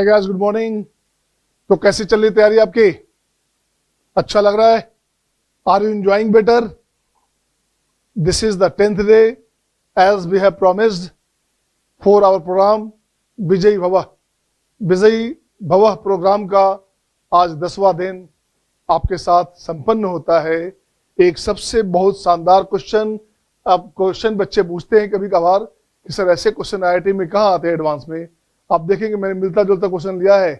Guys good morning. तो कैसी चल रही तैयारी आपकी? अच्छा लग रहा है? Are you enjoying better? This is the 10th day as we have promised for our program Vijayi Bhava. विजयी भवः प्रोग्राम का आज 10वां दिन आपके साथ संपन्न होता है। एक सबसे बहुत शानदार क्वेश्चन। अब क्वेश्चन बच्चे पूछते हैं कभी कभार कि सर ऐसे क्वेश्चन आईआईटी में कहाँ आते हैं एडवांस में। आप देखेंगे मैंने मिलता जुलता क्वेश्चन लिया है।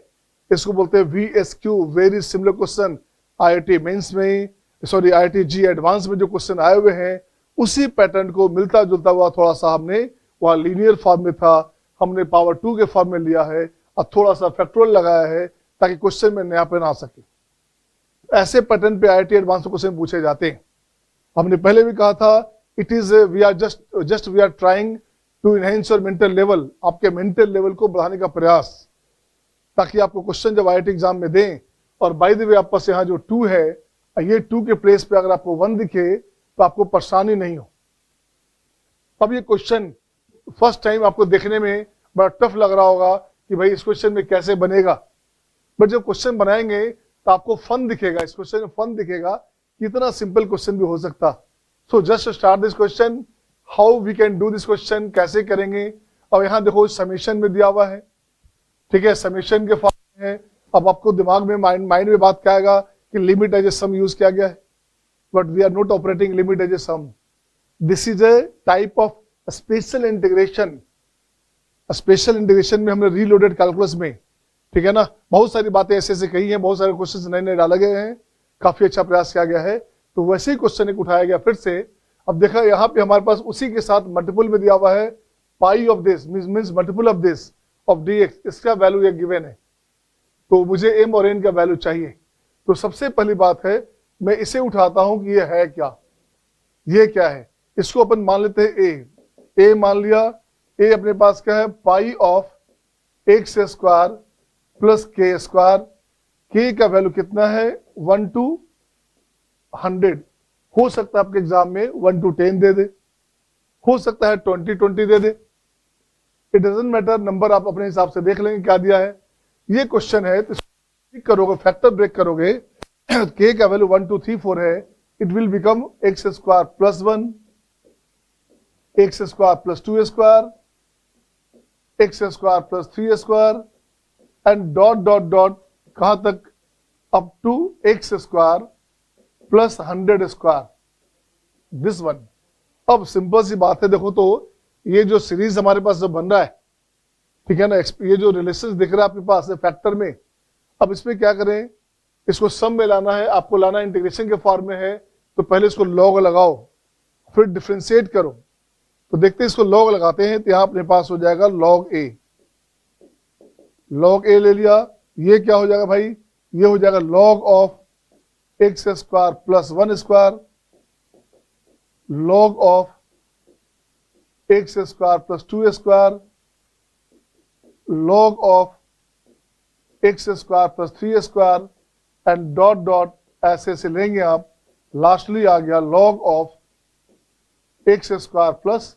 इसको बोलते हैं VSQ, very similar question. IIT mains में, सॉरी आईआईटी जी एडवांस में जो क्वेश्चन आए हुए हैं उसी पैटर्न को मिलता जुलता हुआ थोड़ा सा हमने वहाँ लीनियर फॉर्म में था, हमने पावर 2 के फॉर्म में लिया है और थोड़ा सा फैक्टोरियल लगाया है ताकि क्वेश्चन में नयापन आ सके। ऐसे पैटर्न पे आईआईटी एडवांस में क्वेश्चन पूछे जाते हैं। हमने पहले भी कहा था it is we are trying to enhance your mental level, आपके मेंटल लेवल को बढ़ाने का प्रयास, ताकि आपको क्वेश्चन जब आईआईटी एग्जाम में दें। और बाय द वे आप पास यहाँ जो 2 है, ये 2 के प्लेस पे अगर आपको 1 दिखे तो आपको परेशानी नहीं हो। अब ये क्वेश्चन फर्स्ट टाइम आपको देखने में बड़ा टफ लग रहा होगा कि भाई इस क्वेश्चन में कैसे बनेगा, बट जब क्वेश्चन बनाएंगे तो आपको फन दिखेगा, इस क्वेश्चन में फन दिखेगा कि इतना सिंपल क्वेश्चन भी हो सकता। So just start this question, how we can do this question, कैसे करेंगे। और यहाँ देखो समीशन में दिया हुआ है, ठीक है, समीशन के फॉर्म में है। अब आपको दिमाग में माइंड में बात क्या आएगा कि limit as a sum use किया गया है, but we are not operating limit as a sum. This is a type of special integration. Special integration में हमने रीलोडेड कैलकुलस में, ठीक है ना, बहुत सारी बातें ऐसे ऐसे कही हैं, बहुत सारे क्वेश्चन नए नए डाले गए हैं, काफी अच्छा प्रयास किया गया है। तो वैसे ही क्वेश्चन एक उठाया गया फिर से। अब देखा यहाँ पे हमारे पास उसी के साथ मल्टीपल में दिया हुआ है पाई of this means multiple of this of dx, इसका वैल्यू ये गिवन है, तो मुझे m और n का वैल्यू चाहिए। तो सबसे पहली बात है मैं इसे उठाता हूं कि ये है क्या, ये क्या है। इसको अपन मान लेते हैं a मान लिया। a अपने पास क्या है, पाई of x square plus k square. k का वैल्यू कितना है 1 to 100। हो सकता है आपके एग्जाम में 1 to 10 दे दे, हो सकता है 20 दे दे, इट डजंट मैटर, नंबर आप अपने हिसाब से देख लेंगे क्या दिया है। ये क्वेश्चन है तो इसको करोगे, फैक्टर ब्रेक करोगे, k का वैल्यू 1 2 3 4 है, it will become x square plus 1, x square plus 2 square, x square plus 3 square and dot dot dot कहां तक, up to x square plus 100 square, this one. अब सिंपल सी बात है, देखो तो ये जो सीरीज हमारे पास जो बन रहा है, ठीक है ना, ये जो रिलेशन दिख रहा है आपके पास फैक्टर में, अब इसमें क्या करें, इसको सम में लाना है, आपको लाना इंटीग्रेशन के फॉर्म में है, तो पहले इसको लॉग लगाओ फिर डिफ्रेंशिएट करो। तो देखते हैं इसको लॉग लगाते हैं तो यहाँ अपने पास हो जाएगा लॉग ए। लॉग ए ले लिया, ये क्या हो जाएगा भाई, ये हो जाएगा log of x square plus 1 square, log of x square plus 2 square, log of x square plus 3 square and dot dot ऐसे से लेंगे आप, लास्टली आ गया log of x square plus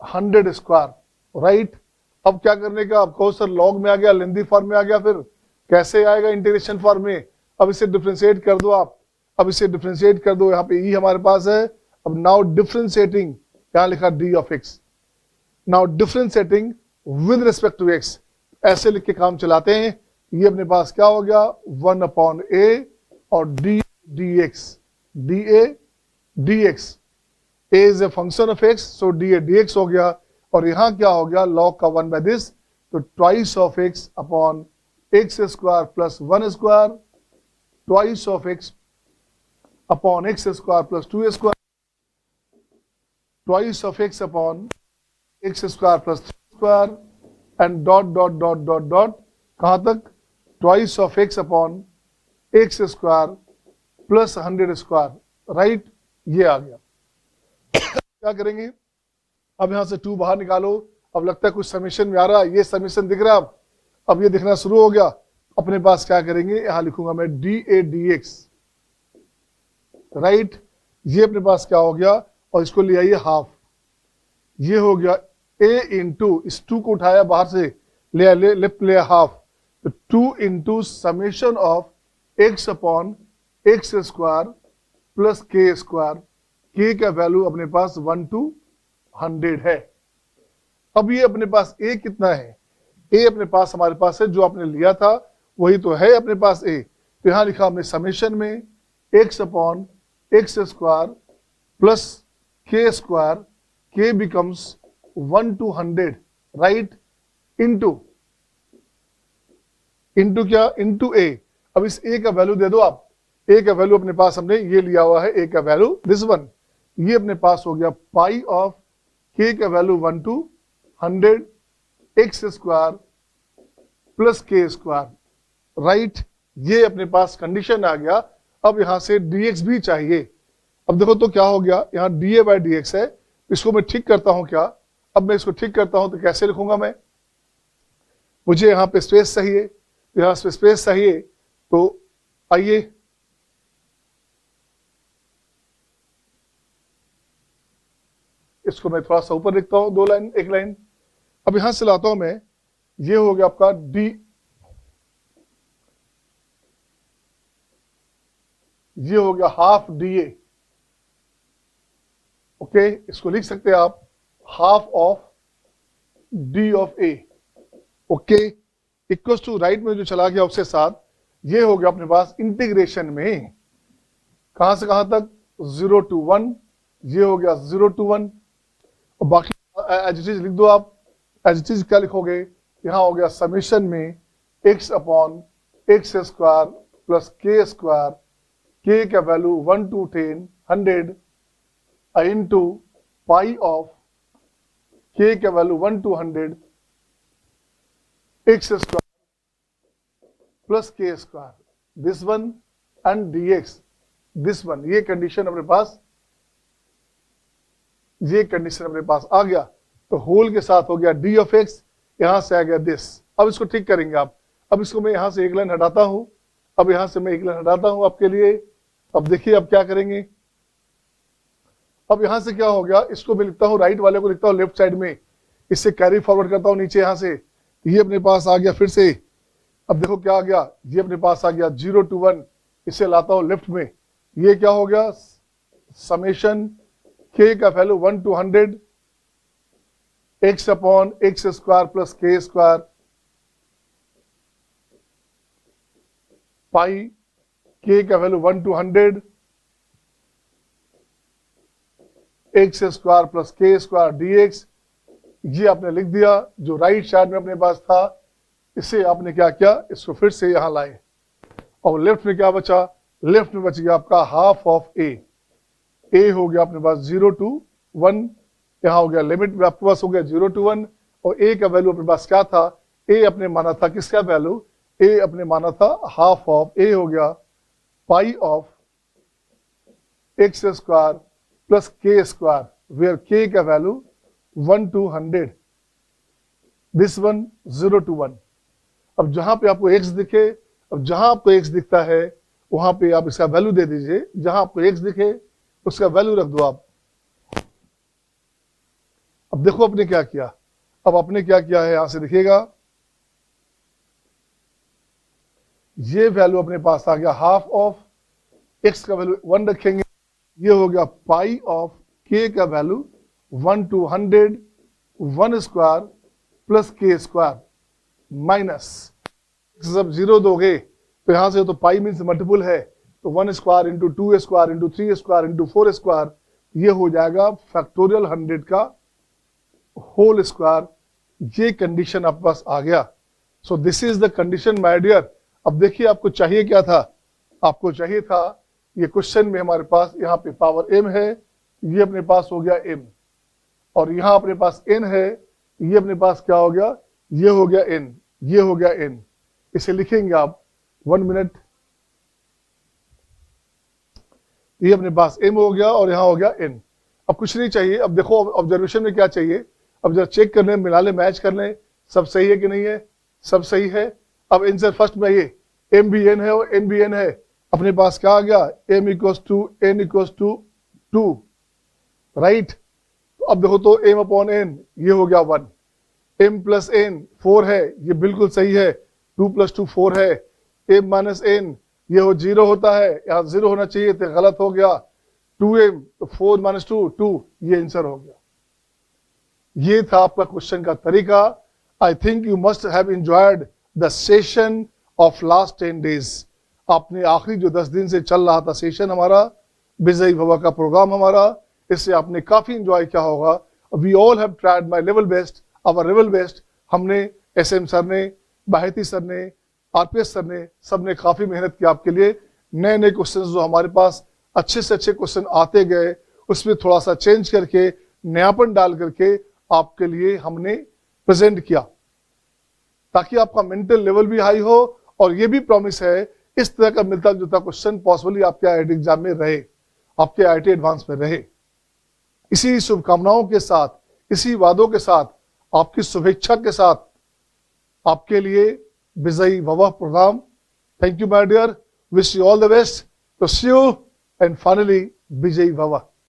100 square, right. अब क्या करने का, अब कहो सर लॉग में आ गया, लेंदी फॉर्म में आ गया, फिर कैसे आएगा इंटीग्रेशन फॉर्म में। अब इसे डिफ्रेंशिएट कर दो आप, अब इसे डिफ्रेंशिएट कर दो, यहाँ पे e हमारे पास है। अब नाउ डिफ्रेंशिएटिंग, यहाँ लिखा d of x, now differentiating with respect to x, ऐसे लिख के काम चलाते हैं। ये अपने पास क्या हो गया 1/a और d dx, dA dx, a is a function of x, so dA dx हो गया। और यहाँ क्या हो गया, log का 1 बाय दिस, तो twice of x upon x square plus 1 square, twice of x upon x square plus 2 square, twice of x upon x square plus 3 square and dot dot dot dot dot कहां तक, twice of x upon x square plus 100 square, right. ये आ गया। क्या करेंगे, अब यहां से 2 बाहर निकालो। अब लगता है कुछ समीशन में आ रहा है, ये समीशन दिख रहा है, अब ये दिखना शुरू हो गया। अपने पास क्या करेंगे, यहां लिखूंगा मैं dA dx, राइट। ये अपने पास क्या हो गया, और इसको ले आइए हाफ, ये हो गया a इंटू, इस 2 को उठाया बाहर से, लेफ्ट लेयर हाफ, तो 2 into summation of x upon x square plus k square. k का वैल्यू अपने पास 1 to 100 है। अब ये अपने पास a कितना है? a अपने पास हमारे पास है, जो आपने लिया था वही तो है अपने पास a। तो यहां लिखा हमने समेशन में x upon x square plus k square, k becomes 1 to 100, right, into क्या? Into a। अब इस a का वैल्यू दे दो आप। a का वैल्यू अपने पास हमने ये लिया हुआ है, a का वैल्यू दिस वन, ये अपने पास हो गया पाई ऑफ k का value 1 to 100 x square plus k square, right. ये अपने पास कंडीशन आ गया। अब यहां से dx भी चाहिए। अब देखो तो क्या हो गया, यहाँ dA बाई dx है, इसको मैं ठीक करता हूं क्या? अब मैं इसको ठीक करता हूं तो कैसे लिखूंगा मैं? मुझे यहाँ पे स्पेस चाहिए, तो यहाँ पे स्पेस चाहिए, तो आइए इसको मैं थोड़ा सा ऊपर लिखता हूं, 2 लाइन, 1 लाइन। अब यहां से लाता हूं मैं, ये हो गया आपका d, ये हो गया हाफ dA। ओके, इसको लिख सकते हैं आप half of d of a। Okay, equal to right में जो चला गया उसके साथ ये हो गया अपने पास इंटीग्रेशन में, कहां से कहां तक? 0 to 1, ये हो गया 0 to 1। और बाकी एज इट इज लिख दो आप। एज इट इज क्या लिखोगे? यहां हो गया समेशन में x upon x square plus k square, k का value 1 to 10 100 into pi of k का value 1 to 100 x square plus k square, this one and dx this one. ये condition अपने पास, ये कंडीशन अपने पास आ गया। तो होल के साथ हो गया d ऑफ x, यहां से आ गया दिस। अब इसको ठीक करेंगे आप। अब इसको मैं यहां से 1 लाइन हटाता हूं, अब यहां से मैं 1 लाइन हटाता हूं आपके लिए। अब देखिए अब क्या करेंगे। अब यहां से क्या हो गया, इसको मैं लिखता हूं, राइट वाले को लिखता हूं लेफ्ट साइड में, इससे कैरी फॉरवर्ड करता हूं नीचे, यहां से ये अपने पास आ गया फिर से। अब देखो क्या आ गया, ये अपने पास आ गया 0 to 1, इसे लाता हूं लेफ्ट में, ये क्या हो गया समेशन k का value 1 to 100 x upon x square plus k square pi k का value 1 to 100 x square plus k square dx। ये आपने लिख दिया, जो राइट साइड में अपने पास था इसे आपने क्या किया, इसको फिर से यहां लाए। और लेफ्ट में क्या बचा? लेफ्ट में बच गया आपका हाफ ऑफ a। a हो गया अपने पास 0 to 1, यहां हो गया लिमिट में आपके पास हो गया 0 to 1। और a का वैल्यू अपने पास क्या था? a अपने माना था किसका वैल्यू? a अपने माना था हाफ ऑफ, a हो गया pi of x square plus k square, where k का value 1 to 100, this one 0 to 1। अब जहां पे आपको x दिखे, अब जहां आपको x दिखता है वहां पे आप इसका वैल्यू दे दीजिए, जहां आपको x दिखे उसका वैल्यू रख दो आप। अब देखो आपने क्या किया, अब आपने क्या किया है, यहां से दिखेगा ये वैल्यू अपने पास आ गया हाफ ऑफ x का वैल्यू 1 रखेंगे, ये हो गया पाई ऑफ k का value 1 to 100 1 square plus k square minus, जब 0 दोगे तो यहां से तो पाई मीन्स मल्टीपल है, तो 1 square into 2 square into 3 square into 4 square, ये हो जाएगा फैक्टोरियल 100 का होल स्क्वायर। ये कंडीशन आपके पास आ गया। So this is the condition my dear. अब देखिए आपको चाहिए क्या था, आपको चाहिए था ये क्वेश्चन में हमारे पास यहाँ पे पावर m है, ये अपने पास हो गया m, और यहाँ अपने पास n है, ये अपने पास क्या हो गया, ये हो गया n, ये हो गया n। इसे लिखेंगे आप 1 मिनट, ये अपने पास m हो गया और यहाँ हो गया n। अब कुछ नहीं चाहिए। अब देखो ऑब्जर्वेशन में क्या चाहिए, अब जरा चेक कर लें, मिला लें, मैच कर लें, सब सही है कि नहीं है, सब सही है। अब आंसर फर्स्ट में ये m भी n है और n भी n है, अपने पास क्या आ गया, m equals to n equals to 2, right. तो अब देखो तो m अपॉन n, ये हो गया 1, m प्लस n 4 है, ये बिल्कुल सही है। 2 + 2 4 है। m - n ये हो 0 होता है, यहाँ 0 होना चाहिए तो गलत हो गया। 2m तो 4 - 2 2, ये आंसर हो गया। ये था आपका क्वेश्चन का तरीका। I think you must have enjoyed the session of last 10 days. आपने आखिरी जो 10 दिन से चल रहा था सेशन हमारा, विजयी भवा का प्रोग्राम हमारा, इससे आपने काफी एंजॉय किया होगा। We all have tried my level best, our level best. हमने SM सर ने, बाहेती सर ने, RPS सर ने, सबने काफी मेहनत की आपके लिए। नए नए क्वेश्चंस जो हमारे पास अच्छे से अच्छे क्वेश्चन आते गए, उसमें थोड़ा सा चेंज करके, नयापन डाल करके आपके लिए हमने प्रेजेंट किया, ताकि आपका मेंटल लेवल भी हाई हो। और ये भी प्रॉमिस है इस तरह का मिलता जुलता क्वेश्चन पॉसिबली आपके IIT एग्जाम में रहे, आपके IIT एडवांस में रहे। इसी शुभकामनाओं के साथ, इसी वादों के साथ, आपकी शुभेच्छा के साथ आपके लिए Vijayi Bhava program. Thank you my dear, wish you all the best. तो सी यू एंड फाइनली विजयी भवा।